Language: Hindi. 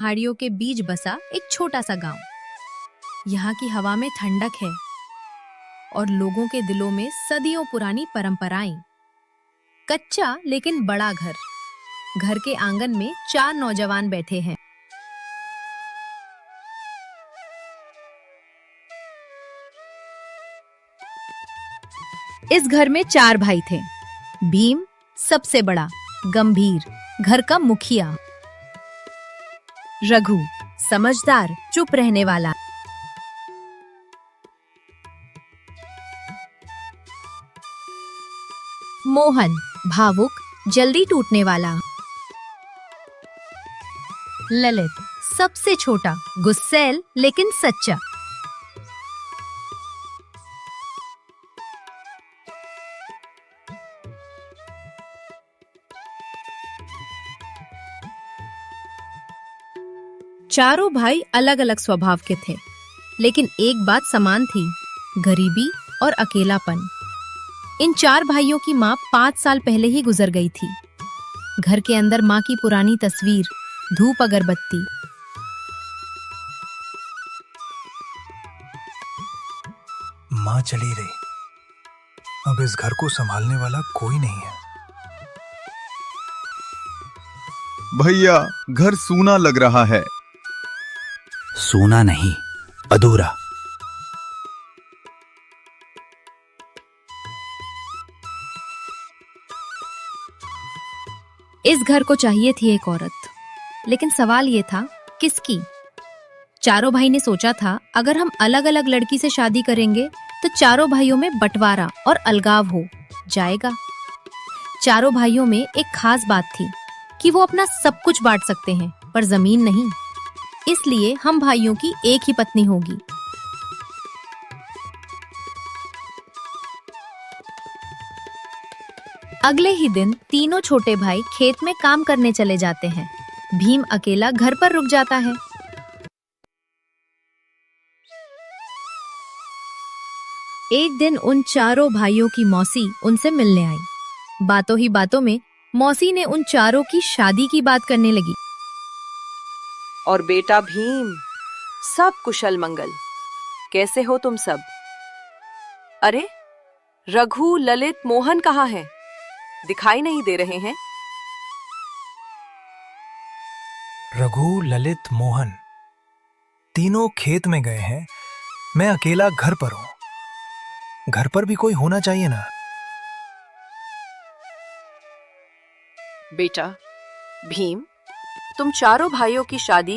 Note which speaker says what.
Speaker 1: पहाड़ियों के बीच बसा एक छोटा सा गांव। यहाँ की हवा में ठंडक है और लोगों के दिलों में सदियों पुरानी परंपराएं। कच्चा लेकिन बड़ा घर। घर के आंगन में 4 नौजवान बैठे हैं। इस घर में 4 भाई थे। भीम सबसे बड़ा, गंभीर, घर का मुखिया। रघु समझदार, चुप रहने वाला। मोहन भावुक, जल्दी टूटने वाला। ललित सबसे छोटा, गुस्सैल लेकिन सच्चा। चारों भाई अलग अलग स्वभाव के थे, लेकिन एक बात समान थी, गरीबी और अकेलापन। इन 4 भाइयों की माँ 5 साल पहले ही गुजर गई थी। घर के अंदर माँ की पुरानी तस्वीर, धूप अगरबत्ती।
Speaker 2: माँ चली गई, अब इस घर को संभालने वाला कोई नहीं है।
Speaker 3: भैया, घर सूना लग रहा है।
Speaker 2: सूना नहीं, अधूरा।
Speaker 1: इस घर को चाहिए थी एक औरत, लेकिन सवाल ये था, किसकी? चारों भाई ने सोचा था, अगर हम अलग अलग लड़की से शादी करेंगे तो चारों भाइयों में बंटवारा और अलगाव हो जाएगा। चारों भाइयों में एक खास बात थी कि वो अपना सब कुछ बांट सकते हैं, पर जमीन नहीं। इसलिए हम भाइयों की एक ही पत्नी होगी। अगले ही दिन तीनों छोटे भाई खेत में काम करने चले जाते हैं। भीम अकेला घर पर रुक जाता है। एक दिन उन चारों भाइयों की मौसी उनसे मिलने आई। बातों ही बातों में मौसी ने उन चारों की शादी की बात करने लगी।
Speaker 4: और बेटा भीम, सब कुशल मंगल। कैसे हो तुम सब? अरे, रघु, ललित, मोहन कहाँ हैं? दिखाई नहीं दे रहे हैं।
Speaker 2: रघु, ललित, मोहन तीनों खेत में गए हैं। मैं अकेला घर पर हूं। घर पर भी कोई होना चाहिए ना।
Speaker 4: बेटा भीम, तुम चारों भाइयों की शादी